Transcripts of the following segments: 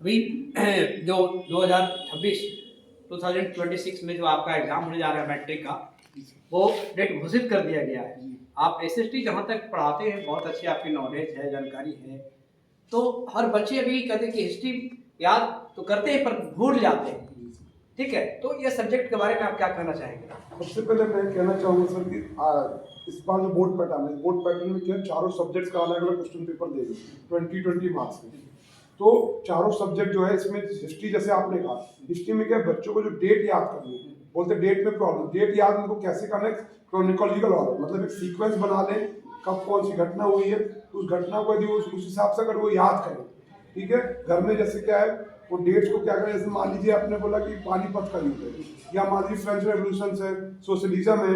अभी जो 2026 2026 में जो आपका एग्जाम होने जा रहा है मैट्रिक का, वो डेट घोषित कर दिया गया है। आप एसएसटी जहाँ तक पढ़ाते हैं, बहुत अच्छी आपकी नॉलेज है, जानकारी है। तो हर बच्चे अभी कहते हैं कि हिस्ट्री याद तो करते हैं पर भूल जाते हैं। ठीक है, तो ये सब्जेक्ट के बारे में आप क्या कहना चाहेंगे? सबसे पहले मैं कहना चाहूँगा सर कि इस बार जो बोर्ड पैटर्न में क्या चारों सब्जेक्ट्स का अलग अलग क्वेश्चन पेपर देंगे 20 मार्क्स में। तो चारों सब्जेक्ट जो है इसमें हिस्ट्री, जैसे आपने कहा, हिस्ट्री में क्या है, बच्चों को जो डेट याद करनी है, बोलते डेट में प्रॉब्लम, डेट याद उनको कैसे करना है, क्रोनिकोलॉजिकल ऑर्डर, मतलब एक सीक्वेंस बना लें, कब कौन सी घटना हुई है, उस घटना को यदि उस हिसाब से अगर वो याद करें, ठीक है। घर में जैसे क्या है, वो डेट्स को क्या करें, जैसे मान लीजिए आपने बोला कि पानीपत का युद्ध है, या मान लीजिए फ्रेंच रेवोल्यूशन है, सोशलिज्म है,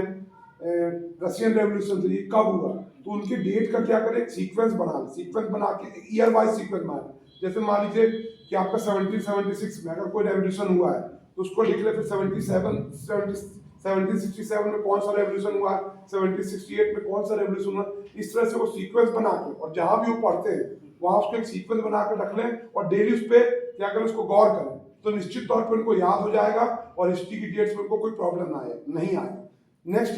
रशियन रेवोल्यूशन है, ये कब हुआ, तो उनके डेट का क्या करें, सीक्वेंस बना के ईयर वाइज सीक्वेंस बना। जैसे मान लीजिए कि आपका 1776 में अगर कोई रेवोल्यूशन हुआ है तो उसको लिख ले, फिर 1767 में कौन सा रेवोल्यूशन हुआ, 1768 में कौन सा रेवोल्यूशन हुआ, इस तरह से वो सीक्वेंस बना के, और जहां भी वो पढ़ते हैं वहां उसको एक सीक्वेंस बना के रख लें, और डेली उस पर क्या करें, उसको गौर करें, तो निश्चित तौर पर उनको याद हो जाएगा और हिस्ट्री की डेट्स में उनको कोई प्रॉब्लम नहीं आएगा। नेक्स्ट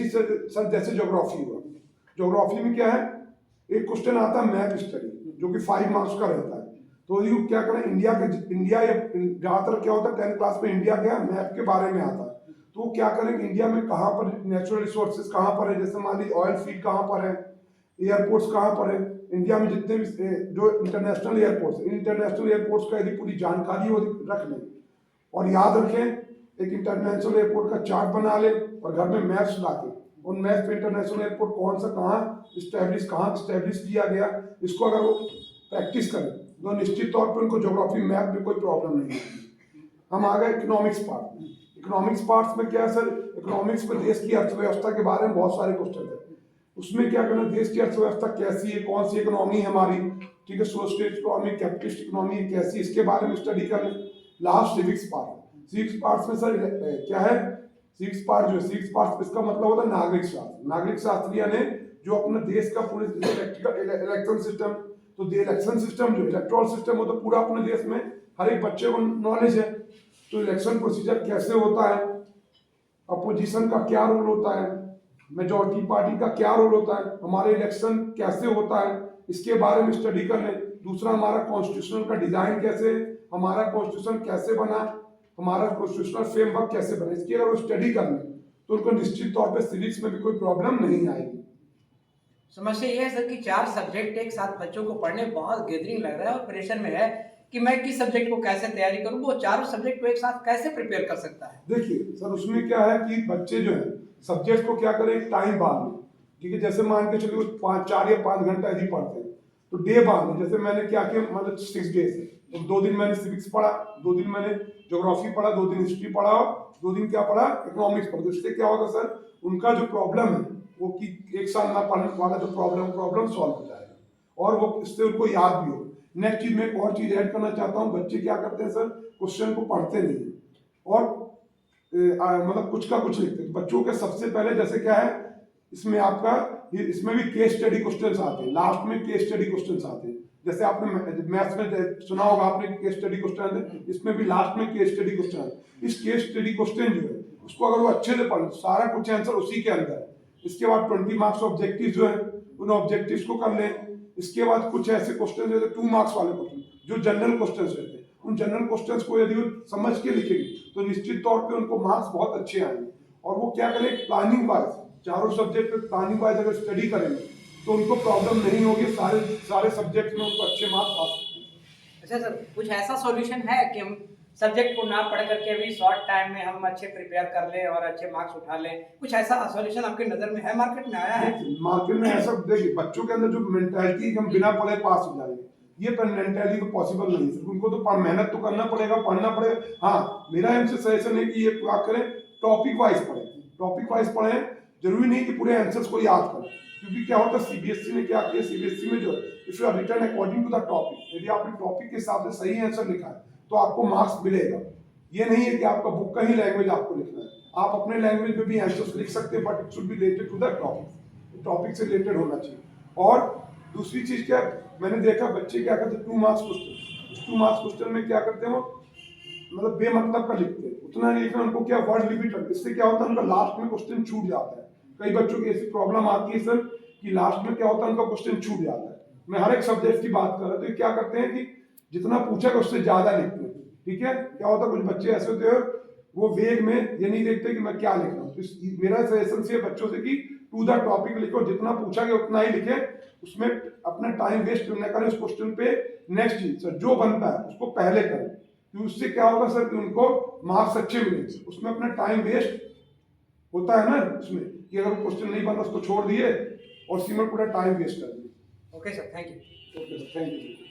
सर जैसे ज्योग्राफी हुआ, ज्योग्राफी में क्या है, एक क्वेश्चन आता है मैप स्टडी, जो कि 5 मार्क्स का रहता है। तो ये क्या करें, इंडिया या ज्यादातर क्या होता है 10th क्लास में इंडिया क्या मैप के बारे में आता है, तो वो क्या करेंगे, इंडिया में कहाँ पर नेचुरल रिसोर्सेज कहाँ पर है, जैसे मान लीजिए ऑयल फील्ड कहाँ पर है, एयरपोर्ट्स कहाँ पर है, इंडिया में जितने भी जो इंटरनेशनल एयरपोर्ट्स का यदि पूरी जानकारी वो रख लें, और याद रखें, एक इंटरनेशनल एयरपोर्ट का चार्ट बना ले, और घर में मैप्स ला के उन मैप पे इंटरनेशनल एयरपोर्ट कौन सा कहाँ स्टैब्लिश किया गया, इसको अगर वो प्रैक्टिस करें तो निश्चित तौर पर उनको ज्योग्राफी मैप में कोई प्रॉब्लम नहीं है। हम आ गए इकोनॉमिक्स पार्ट। इकोनॉमिक्स पार्ट में क्या है सर, इकोनॉमिक्स में देश की अर्थव्यवस्था के बारे में बहुत सारे क्वेश्चन है। उसमें क्या करना, देश की अर्थव्यवस्था कैसी है, कौन सी इकोनॉमी है हमारी, ठीक है, सोशलिस्ट इकोनॉमी, कैपिटलिस्ट इकोनॉमी कैसी, इसके बारे में स्टडी करना। लास्ट सिविक्स पार्ट्स में सर क्या है, सिविक्स पार्ट इसका मतलब होता है नागरिक शास्त्र यानी जो अपने देश का पूरे इलेक्शन सिस्टम, तो इलेक्शन सिस्टम जो इलेक्ट्रल सिस्टम हो, तो पूरा अपने देश में हर एक बच्चे को नॉलेज है, तो इलेक्शन प्रोसीजर कैसे होता है, अपोजिशन का क्या रोल होता है, मेजॉरिटी पार्टी का क्या रोल होता है, हमारे इलेक्शन कैसे होता है, इसके बारे में स्टडी कर लें। दूसरा, हमारा कॉन्स्टिट्यूशन का डिजाइन कैसे, हमारा कॉन्स्टिट्यूशन कैसे बना, हमारा कॉन्स्टिट्यूशनल फ्रेमवर्क कैसे बना, इसकी अगर वो स्टडी कर लें तो उनको निश्चित तौर पर सिविक्स में भी कोई प्रॉब्लम नहीं आएगी। समस्या ये है सर कि 4 सब्जेक्ट एक साथ बच्चों को पढ़ने बहुत गैदरिंग लग रहा है और प्रेशर में है कि मैं किस सब्जेक्ट को कैसे तैयारी करूं, वो चारों सब्जेक्ट को एक साथ कैसे प्रिपेयर कर सकता है? देखिए सर, उसमें क्या है कि बच्चे जो है सब्जेक्ट को क्या करें, टाइम बांध लें, ठीक है। जैसे मान के चलिए 4 या 5 घंटा यदि पढ़ते हैं तो डे बांध लें। जैसे मैंने क्या किया, मतलब 6 डेज है, तो 2 दिन मैंने सिविक्स पढ़ा, 2 दिन मैंने ज्योग्राफी पढ़ा, 2 दिन हिस्ट्री पढ़ा, 2 दिन क्या पढ़ा, इकोनॉमिक्स पढ़ा। तो इससे क्या होगा सर, उनका जो प्रॉब्लम है वो कि एक साल ना पढ़ने वाला जो प्रॉब्लम सॉल्व हो जाएगा, और वो इससे उनको याद भी हो। नेक्स्ट चीज, मैं एक और चीज ऐड करना चाहता हूँ, बच्चे क्या करते हैं सर, क्वेश्चन को पढ़ते नहीं है और मतलब कुछ का कुछ लिखते हैं। बच्चों के सबसे पहले जैसे क्या है, इसमें आपका इसमें भी केस स्टडी क्वेश्चंस आते हैं, लास्ट में केस स्टडी क्वेश्चंस आते हैं। जैसे आपने मैथ्स में सुना होगा आपने केस स्टडी क्वेश्चन है, इसमें भी लास्ट में केस स्टडी क्वेश्चन है। इस केस स्टडी क्वेश्चन जो है उसको अगर वो अच्छे से पढ़े, सारा कुछ आंसर उसी के अंदर है। इसके बाद 20 मार्क्स ऑब्जेक्टिव जो है उन ऑब्जेक्टिव्स को कर लें। इसके बाद कुछ ऐसे क्वेश्चन जैसे 2 मार्क्स वाले क्वेश्चन जो जनरल क्वेश्चन रहते हैं, उन जनरल क्वेश्चंस को यदि वो समझ के लिखेंगे तो निश्चित तौर पे उनको मार्क्स बहुत अच्छे आएंगे। और वो क्या करें, प्लानिंग वाइज चारों सब्जेक्ट पे प्लानिंग वाइज अगर स्टडी करेंगे तो उनको प्रॉब्लम नहीं होगी, सारे सब्जेक्ट में उनको अच्छे मार्क्स आ सकते हैं। अच्छा सर, कुछ ऐसा सॉल्यूशन है कि हम सब्जेक्ट को ना पढ़ करके भी शॉर्ट टाइम में हम अच्छे प्रिपेयर कर लें और अच्छे मार्क्स उठा लें? कुछ ऐसा सॉल्यूशन आपके नज़र में है, मार्केट में आया है? मार्केट में ऐसा, देखिए बच्चों के अंदर जो मेंटालिटी हम बिना पढ़े पास हो जाएंगे, ये मेंटालिटी तो पॉसिबल नहीं है। उनको तो मेहनत तो करना पड़ेगा, पढ़ना पड़ेगा। हाँ, मेरा इनसे सजेशन है कि ये क्या करें, टॉपिक वाइज पढ़ें। जरूरी नहीं कि पूरे आंसर्स को याद करें, क्योंकि क्या होता है सीबीएसई ने क्या किया, सीबीएसई में जो है if you are written according to the topic, यदि आपने टॉपिक के हिसाब से सही आंसर लिखा है तो आपको मार्क्स मिलेगा। ये नहीं है कि आपका बुक का ही लैंग्वेज आपको लिखना है, आप अपने लैंग्वेज में भी आंसर्स लिख सकते हैं, but it should be related to the topic से रिलेटेड होना चाहिए। और दूसरी चीज क्या, मैंने देखा बच्चे क्या करते 2 मार्क्स क्वेश्चन 2 मार्क्स क्वेश्चन में क्या करते हैं वो मतलब बेमतलब का लिखते हैं, उतना नहीं लिखना, उनको क्या वर्ड लिमिट रखते, इससे क्या होता है उनका लास्ट में क्वेश्चन छूट जाता है। कई बच्चों की ऐसी प्रॉब्लम आती है सर कि लास्ट में क्या होता है उनका क्वेश्चन छूट जाता है। मैं हर एक सब्जेक्ट की बात कर रहा हूँ, तो ये क्या करते हैं कि जितना पूछा गया उससे ज्यादा लिखते हैं, ठीक है। क्या होता है कुछ बच्चे ऐसे होते हैं वो वेग में ये नहीं देखते कि मैं क्या लिख रहा हूँ, तो मेरा सजेशन से बच्चों से कि टू द टॉपिक लिखो, जितना पूछा गया उतना ही लिखे, उसमें अपना टाइम वेस्ट न करें उस क्वेश्चन पे। नेक्स्ट चीज सर जो बनता है उसको पहले करें, तो उससे क्या होगा सर कि उनको मार्क्स अच्छे मिलेंगे। उसमें अपना टाइम वेस्ट होता है ना उसमें कि अगर क्वेश्चन नहीं बना उसको छोड़ दिए और उसी में पूरा टाइम वेस्ट कर दिए। Okay sir, thank you. Okay sir, thank you.